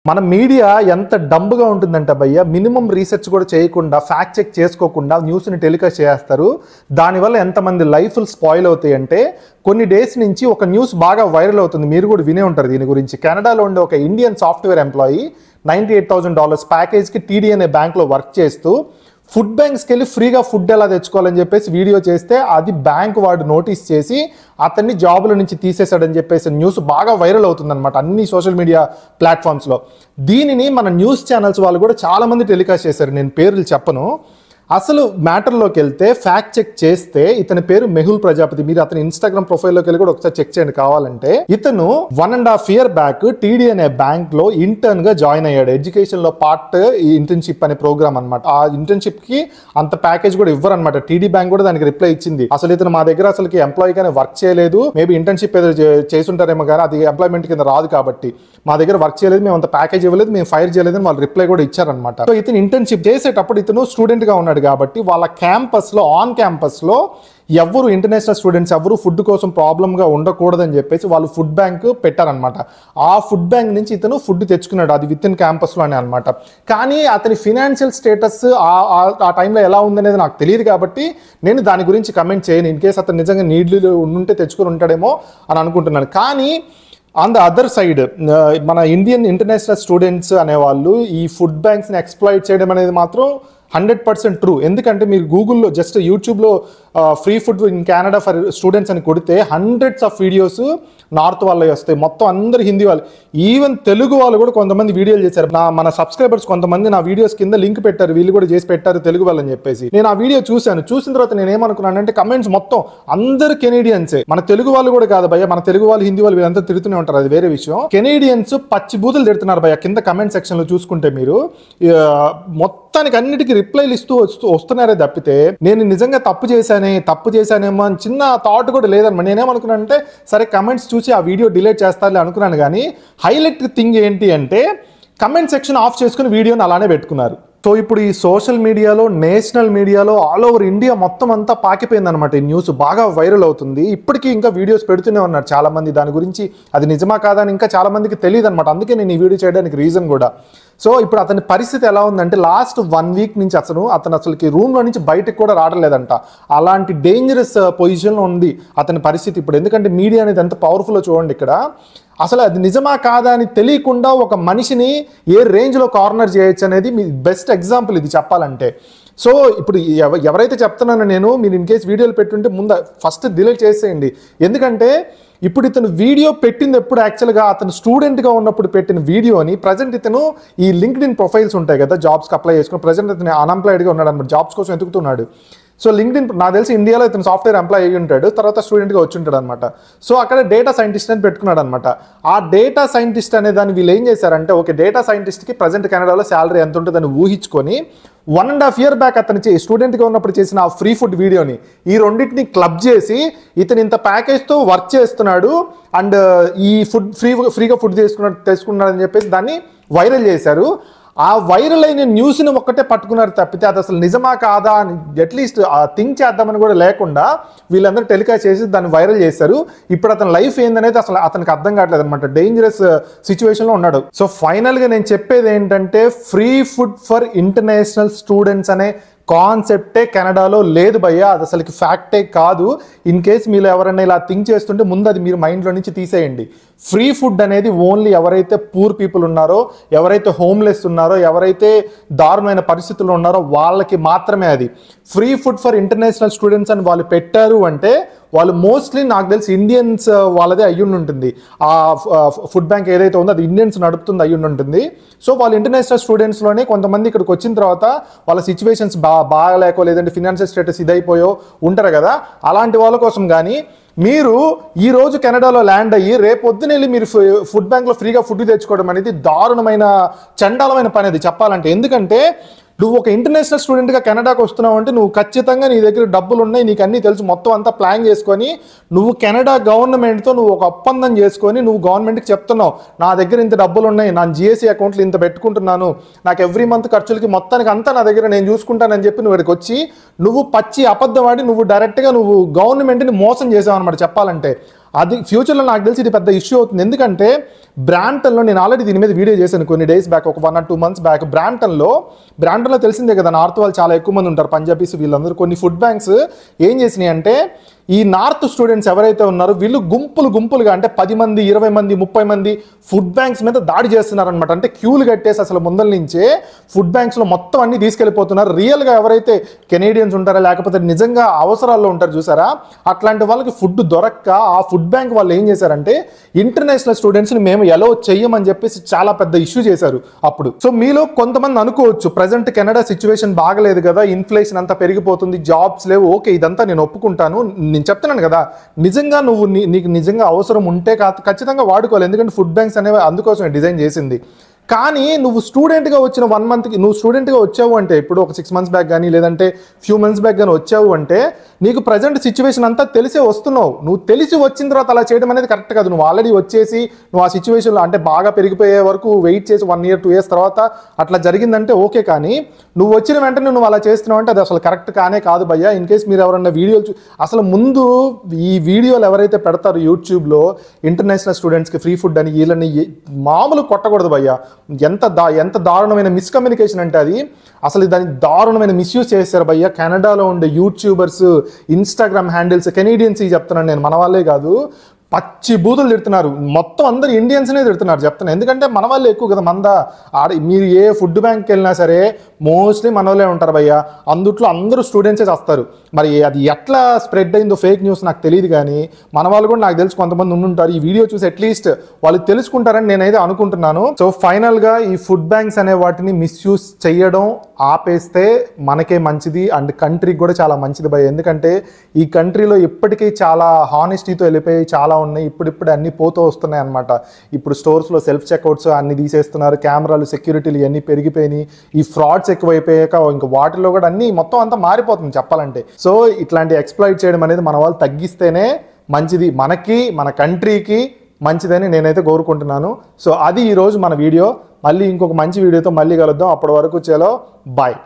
మన మీడియా ఎంత డంబ్‌గా ఉంటుందంటే భయ్య మినిమమ్ రీసెర్చ్ కూడా చేయకుండా ఫ్యాక్ట్ చెక్ చేసుకోకుండా న్యూస్‌ని టెలికాస్ట్ చేస్తారు. దానివల్ల ఎంతమంది లైఫ్‌లు స్పాయిల్ అవుతాయంటే కొన్ని డేస్ నుంచి ఒక న్యూస్ బాగా వైరల్ అవుతుంది. మీరు కూడా వినే ఉంటారు దీని గురించి. కెనడాలో ఉండే ఒక ఇండియన్ సాఫ్ట్‌వేర్ ఎంప్లాయీ $98,000 ప్యాకేజ్‌కి టీడీ అనే బ్యాంక్‌లో వర్క్ చేస్తూ ఫుడ్ బ్యాంక్స్కి వెళ్ళి ఫ్రీగా ఫుడ్ ఎలా తెచ్చుకోవాలని చెప్పేసి వీడియో చేస్తే అది బ్యాంక్ వాడు నోటీస్ చేసి అతన్ని జాబుల నుంచి తీసేశాడని చెప్పేసి న్యూస్ బాగా వైరల్ అవుతుందన్నమాట అన్ని సోషల్ మీడియా ప్లాట్ఫామ్స్లో. దీనిని మన న్యూస్ ఛానల్స్ వాళ్ళు కూడా చాలామంది టెలికాస్ట్ చేశారు. నేను పేర్లు చెప్పను. అసలు మ్యాటర్లోకి వెళ్తే ఫ్యాక్ట్ చెక్ చేస్తే ఇతని పేరు మెహుల్ ప్రజాపతి. మీరు అతని ఇన్స్టాగ్రామ్ ప్రొఫైల్లోకి వెళ్ళి కూడా ఒకసారి చెక్ చేయండి కావాలంటే. ఇతను 1.5 year బ్యాక్ టీడీ అనే బ్యాంక్ లో ఇంటర్న్ గా జాయిన్ అయ్యాడు. ఎడ్యుకేషన్ లో పార్ట్ ఈ ఇంటర్న్షిప్ అనే ప్రోగ్రామ్ అనమాట. ఆ ఇంటర్న్షిప్ కి అంత ప్యాకేజ్ కూడా ఇవ్వరు అనమాట. టీడీ బ్యాంక్ కూడా దానికి రిప్లై ఇచ్చింది. అసలు ఇతను మా దగ్గర అసలు ఎంప్లాయీ గానే వర్క్ చేయలేదు, మేబీ ఇంటర్న్షిప్ ఏదో చేసుంటారేమో కానీ అది ఎంప్లాయ్మెంట్ కింద రాదు కాబట్టి మా దగ్గర వర్క్ చేయలేదు, మేము అంత ప్యాకేజ్ ఇవ్వలేదు, మేము ఫైర్ చేయలేదు అని వాళ్ళు రిప్లై కూడా ఇచ్చారనమాట. సో ఇతను ఇంటర్న్షిప్ చేసేటప్పుడు ఇతను స్టూడెంట్ గా ఉన్నాడు కాబట్టి వాళ్ళ క్యాంపస్లో ఆన్ క్యాంపస్లో ఎవరు ఇంటర్నేషనల్ స్టూడెంట్స్ ఎవరు ఫుడ్ కోసం ప్రాబ్లంగా ఉండకూడదని చెప్పేసి వాళ్ళు ఫుడ్ బ్యాంక్ పెట్టారనమాట. ఆ ఫుడ్ బ్యాంక్ నుంచి ఇతను ఫుడ్ తెచ్చుకున్నాడు, అది విత్ ఇన్ క్యాంపస్లోనే అనమాట. కానీ అతని ఫినాన్షియల్ స్టేటస్ ఆ టైంలో ఎలా ఉందనేది నాకు తెలియదు కాబట్టి నేను దాని గురించి కమెంట్ చేయను. ఇన్ కేసు అతను నిజంగా నీడ్లు ఉంటే తెచ్చుకొని ఉంటాడేమో అని అనుకుంటున్నాను. కానీ ఆన్ ద అదర్ సైడ్ మన ఇండియన్ ఇంటర్నేషనల్ స్టూడెంట్స్ అనేవాళ్ళు ఈ ఫుడ్ బ్యాంక్స్ని ఎక్స్ప్లాయిట్ చేయడం అనేది మాత్రం 100% ట్రూ. ఎందుకంటే మీరు గూగుల్లో జస్ట్ యూట్యూబ్లో free food in Canada for students అని కొడితే హండ్రెడ్స్ ఆఫ్ వీడియోస్ నార్త్ వాళ్ళవి వస్తాయి. మొత్తం అందరు హిందీ వాళ్ళు, ఈవెన్ తెలుగు వాళ్ళు కూడా కొంతమంది వీడియోలు చేశారు. మన సబ్స్క్రైబర్స్ కొంతమంది నా వీడియోస్ కింద లింక్ పెట్టారు, వీళ్ళు కూడా చేసి పెట్టారు తెలుగు వాళ్ళని చెప్పేసి. నేను ఆ వీడియో చూశాను. చూసిన తర్వాత నేను ఏమనుకున్నానంటే కమెంట్స్ మొత్తం అందరు కెనేడియన్సే, మన తెలుగు వాళ్ళు కూడా కాదు భయ్య, మన తెలుగు వాళ్ళు హిందీ వాళ్ళు వీళ్ళంతా తిడుతూనే ఉంటారు, అది వేరే విషయం. కెనేడియన్స్ పచ్చి బూతులు తిడుతున్నారు భయ్య కింద కమెంట్ సెక్షన్ లో చూసుకుంటే. మీరు మొత్తానికి అన్నిటికీ రిప్లైలు ఇస్తూ వస్తున్నారే తప్పితే నేను నిజంగా తప్పు చేశానేమో అని చిన్న థాట్ కూడా లేదన్నమాట. నేనేమనుకున్నానంటే సరే కమెంట్స్ చూసి ఆ వీడియో డిలీట్ చేస్తారని అనుకున్నాను. కానీ హైలైట్ థింగ్ ఏంటి అంటే కమెంట్ సెక్షన్ ఆఫ్ చేసుకుని వీడియోని అలానే పెట్టుకున్నారు. సో ఇప్పుడు ఈ సోషల్ మీడియాలో, నేషనల్ మీడియాలో ఆల్ ఓవర్ ఇండియా మొత్తం అంతా పాకిపోయిందనమాట. ఈ న్యూస్ బాగా వైరల్ అవుతుంది. ఇప్పటికీ ఇంకా వీడియోస్ పెడుతూనే ఉన్నారు చాలా మంది దాని గురించి. అది నిజమా కాదా అని ఇంకా చాలా మందికి తెలియదు అనమాట. అందుకే నేను ఈ వీడియో చేయడానికి రీజన్ కూడా. సో ఇప్పుడు అతని పరిస్థితి ఎలా ఉందంటే లాస్ట్ 1 week నుంచి అతను అసలుకి రూమ్లో నుంచి బయటకు కూడా రావట్లేదంట. అలాంటి డేంజరస్ పొజిషన్లో ఉంది అతని పరిస్థితి ఇప్పుడు. ఎందుకంటే మీడియా అనేది ఎంత పవర్ఫుల్లో చూడండి. ఇక్కడ అసలు అది నిజమా కాదా అని తెలియకుండా ఒక మనిషిని ఏ రేంజ్లో కార్నర్ చేయొచ్చు అనేది మీ బెస్ట్ ఎగ్జాంపుల్ ఇది చెప్పాలంటే. సో ఇప్పుడు ఎవరైతే చెప్తున్నానో నేను, మీరు ఇన్ కేసు వీడియోలు పెట్టుంటే ముందు ఫస్ట్ డిలీట్ చేసేయండి. ఎందుకంటే ఇప్పుడు ఇతను వీడియో పెట్టింది ఎప్పుడు యాక్చువల్గా అతను స్టూడెంట్గా ఉన్నప్పుడు పెట్టిన వీడియోని ప్రజెంట్ ఇతను ఈ లింక్డ్ఇన్ ప్రొఫైల్స్ ఉంటాయి కదా జాబ్స్కి అప్లై చేసుకుని, ప్రజెంట్ ఇతను అన్ఎంప్లాయిడ్గా ఉన్నాడు అనమాట, జాబ్స్ కోసం ఎదుగుతున్నాడు. సో లింక్డ్ఇన్ నాకు తెలిసి ఇండియాలో ఇతను సాఫ్ట్వేర్ ఎంప్లాయ్ అయ్యి ఉంటాడు, తర్వాత స్టూడెంట్గా వచ్చి ఉంటాడు అనమాట. సో అక్కడ డేటా సైంటిస్ట్ అని పెట్టుకున్నాడు అనమాట. ఆ డేటా సైంటిస్ట్ అనే దాన్ని వీళ్ళు ఏం చేశారంటే ఓకే డేటా సైంటిస్ట్కి ప్రజెంట్ కెనడాలో శాలరీ ఎంత ఉంటుందని ఊహించుకొని 1.5 year బ్యాక్ అతను స్టూడెంట్గా ఉన్నప్పుడు చేసిన ఆ ఫ్రీ ఫుడ్ వీడియోని ఈ రెండింటిని క్లబ్ చేసి ఇతను ఇంత ప్యాకేజ్తో వర్క్ చేస్తున్నాడు అండ్ ఈ ఫుడ్ ఫ్రీగా ఫుడ్ తెచ్చుకున్నాడు అని చెప్పేసి దాన్ని వైరల్ చేశారు. ఆ వైరల్ అయిన న్యూస్ని ఒక్కటే పట్టుకున్నారు తప్పితే అది అసలు నిజమా కాదా అని అట్లీస్ట్ థింక్ చేద్దామని కూడా లేకుండా వీళ్ళందరూ టెలికాస్ట్ చేసి దాన్ని వైరల్ చేశారు. ఇప్పుడు అతని లైఫ్ ఏందనేది అసలు అతనికి అర్థం కావట్లేదు అనమాట. డేంజరస్ సిచ్యువేషన్లో ఉన్నాడు. సో ఫైనల్గా నేను చెప్పేది ఏంటంటే free food for international students అనే కాన్సెప్టే కెనడాలో లేదు భయ్య, అది అసలుకి ఫ్యాక్టే కాదు. ఇన్ కేస్ మీరు ఎవరైనా ఇలా థింక్ చేస్తుంటే ముందు అది మీరు మైండ్లో నుంచి తీసేయండి. ఫ్రీ ఫుడ్ అనేది ఓన్లీ ఎవరైతే పూర్ పీపుల్ ఉన్నారో, ఎవరైతే హోమ్లెస్ ఉన్నారో, ఎవరైతే దారుణమైన పరిస్థితుల్లో ఉన్నారో వాళ్ళకి మాత్రమే అది. Free food for international students అని వాళ్ళు పెట్టారు అంటే వాళ్ళు మోస్ట్లీ నాకు తెలిసి ఇండియన్స్ వాళ్ళదే అయ్యుండి ఉంటుంది. ఆ ఫుడ్ బ్యాంక్ ఏదైతే ఉందో అది ఇండియన్స్ నడుపుతుంది అయ్యుండి ఉంటుంది. సో వాళ్ళు ఇంటర్నేషనల్ స్టూడెంట్స్లోనే కొంతమంది ఇక్కడికి వచ్చిన తర్వాత వాళ్ళ సిచ్యువేషన్స్ బాగాలేకో లేదంటే ఫినాన్షియల్ స్టేటస్ ఇదైపోయో ఉంటారు కదా, అలాంటి వాళ్ళ కోసం. కానీ మీరు ఈరోజు కెనడాలో ల్యాండ్ అయ్యి రేపు పొద్దున వెళ్ళి మీరు ఫుడ్ బ్యాంక్లో ఫ్రీగా ఫుడ్ తెచ్చుకోవడం అనేది దారుణమైన చండాలమైన పని అది చెప్పాలంటే. ఎందుకంటే నువ్వు ఒక ఇంటర్నేషనల్ స్టూడెంట్గా కెనడాకి వస్తున్నావు అంటే నువ్వు ఖచ్చితంగా నీ దగ్గర డబ్బులు ఉన్నాయి, నీకు అన్నీ తెలుసు, మొత్తం అంతా ప్లాన్ చేసుకొని నువ్వు కెనడా గవర్నమెంట్తో నువ్వు ఒక ఒప్పందం చేసుకొని నువ్వు గవర్నమెంట్కి చెప్తున్నావు నా దగ్గర ఇంత డబ్బులు ఉన్నాయి, నా జిఎస్సీ అకౌంట్లో ఇంత పెట్టుకుంటున్నాను, నాకు ఎవ్రీ మంత్ ఖర్చులకి మొత్తానికి అంతా నా దగ్గర నేను చూసుకుంటానని చెప్పి నువ్వు ఇక్కడికి వచ్చి నువ్వు పచ్చి అబద్ధం ఆడి నువ్వు డైరెక్ట్గా నువ్వు గవర్నమెంట్ని మోసం చేసావు అనమాట చెప్పాలంటే. అది ఫ్యూచర్లో నాకు తెలిసి ఇది పెద్ద ఇష్యూ అవుతుంది. ఎందుకంటే బ్రాంటన్లో నేను ఆల్రెడీ దీని మీద వీడియో చేశాను కొన్ని డేస్ బ్యాక్, ఒక 1 or 2 months బ్యాక్. బ్రాంటన్లో తెలిసిందే కదా, నార్త్ వాళ్ళు చాలా ఎక్కువ మంది ఉంటారు, పంజాబీస్ వీళ్ళందరూ. కొన్ని ఫుడ్ బ్యాంక్స్ ఏం చేసినాయి అంటే ఈ నార్త్ స్టూడెంట్స్ ఎవరైతే ఉన్నారో వీళ్ళు గుంపులుగా అంటే 10 మంది 20 మంది 30 మంది ఫుడ్ బ్యాంక్స్ మీద దాడి చేస్తున్నారనమాట. అంటే క్యూలు కట్టేసి అసలు ముందల నుంచే ఫుడ్ బ్యాంక్స్లో మొత్తం అన్ని తీసుకెళ్ళిపోతున్నారు. రియల్గా ఎవరైతే కెనేడియన్స్ ఉంటారో లేకపోతే నిజంగా అవసరాల్లో ఉంటారు చూసారా, అట్లాంటి వాళ్ళకి ఫుడ్ దొరక్క ఆ ఫుడ్ బ్యాంక్ వాళ్ళు ఏం చేశారంటే ఇంటర్నేషనల్ స్టూడెంట్స్ని మేము ఎలో చెయ్యమని చెప్పేసి చాలా పెద్ద ఇష్యూ చేశారు అప్పుడు. సో మీలో కొంతమంది అనుకోవచ్చు ప్రజెంట్ కెనడా సిచ్యువేషన్ బాగలేదు కదా, ఇన్ఫ్లేషన్ అంతా పెరిగిపోతుంది, జాబ్స్ లేవు, ఓకే ఇదంతా నేను ఒప్పుకుంటాను. నేను చెప్తున్నాను కదా, నిజంగా నీకు నిజంగా అవసరం ఉంటే ఖచ్చితంగా వాడుకోవాలి. ఎందుకంటే ఫుడ్ బ్యాంక్స్ అనేవి అందుకోసం డిజైన్ చేసింది. కానీ నువ్వు స్టూడెంట్గా వచ్చిన 1 monthకి నువ్వు స్టూడెంట్గా వచ్చావు అంటే, ఇప్పుడు ఒక 6 months బ్యాక్ కానీ లేదంటే ఫ్యూ మంత్స్ బ్యాక్ కానీ వచ్చావు అంటే నీకు ప్రజెంట్ సిచ్యువేషన్ అంతా తెలిసే వస్తున్నావు. నువ్వు తెలిసి వచ్చిన తర్వాత అలా చేయడం అనేది కరెక్ట్ కాదు. నువ్వు ఆల్రెడీ వచ్చేసి నువ్వు ఆ సిచ్యువేషన్లో అంటే బాగా పెరిగిపోయే వరకు వెయిట్ చేసి 1 year 2 years తర్వాత అట్లా జరిగిందంటే ఓకే. కానీ నువ్వు వచ్చిన వెంటనే నువ్వు అలా చేస్తున్నావు అంటే అది అసలు కరెక్ట్ కానే కాదు భయ్యా. ఇన్ కేస్ మీరు ఎవరన్నా వీడియోలు అసలు ముందు ఈ వీడియోలు ఎవరైతే పెడతారో యూట్యూబ్లో ఇంటర్నేషనల్ స్టూడెంట్స్కి ఫ్రీ ఫుడ్ అని వీళ్ళని మామూలు కొట్టకూడదు భయ్యా. ఎంత దారుణమైన మిస్కమ్యూనికేషన్ అంటే అది అసలు దాన్ని దారుణమైన మిస్యూజ్ చేశారు భయ్య. కెనడాలో ఉండే యూట్యూబర్స్, ఇన్స్టాగ్రామ్ హ్యాండిల్స్, కెనేడియన్స్ చెప్తున్నాను నేను, మన వాళ్ళే కాదు, పచ్చి బూతులు తిడుతున్నారు. మొత్తం అందరు ఇండియన్స్నే తిడుతున్నారు చెప్తున్నాను. ఎందుకంటే మన వాళ్ళే ఎక్కువ కదా, మీరు ఏ ఫుడ్ బ్యాంక్కి వెళ్ళినా సరే మోస్ట్లీ మన వాళ్ళే ఉంటారు భయ్య. అందుట్లో అందరూ స్టూడెంట్సే వస్తారు. మరి అది ఎట్లా స్ప్రెడ్ అయిందో ఫేక్ న్యూస్ నాకు తెలియదు, కానీ మన వాళ్ళు కూడా నాకు తెలిసి కొంతమంది ఉండుంటారు. ఈ వీడియో చూసి అట్లీస్ట్ వాళ్ళు తెలుసుకుంటారని నేనైతే అనుకుంటున్నాను. సో ఫైనల్గా ఈ ఫుడ్ బ్యాంక్స్ అనే వాటిని మిస్యూజ్ చేయడం ఆపేస్తే మనకే మంచిది అండ్ కంట్రీకి కూడా చాలా మంచిది భయ్య. ఎందుకంటే ఈ కంట్రీలో ఇప్పటికీ చాలా హానెస్టీతో వెళ్ళిపోయి చాలా ఉన్నాయి. ఇప్పుడు అన్ని పోతూ వస్తున్నాయి అనమాట. ఇప్పుడు స్టోర్స్లో సెల్ఫ్ చెక్అవుట్స్ అన్ని తీసేస్తున్నారు, కెమెరాలు, సెక్యూరిటీలు ఇవన్నీ పెరిగిపోయినాయి, ఈ ఫ్రాడ్స్ ఎక్కువైపోయాక ఇంకా వాటిలో కూడా అన్ని మొత్తం అంతా మారిపోతుంది చెప్పాలంటే. సో ఇట్లాంటి ఎక్స్ప్లాయిట్ చేయడం అనేది మన వాళ్ళు తగ్గిస్తేనే మంచిది, మనకి మన కంట్రీకి మంచిదని నేనైతే కోరుకుంటున్నాను. సో అది ఈరోజు మన వీడియో. మళ్ళీ ఇంకొక మంచి వీడియోతో మళ్ళీ కలుద్దాం. అప్పటి వరకు చలో బాయ్.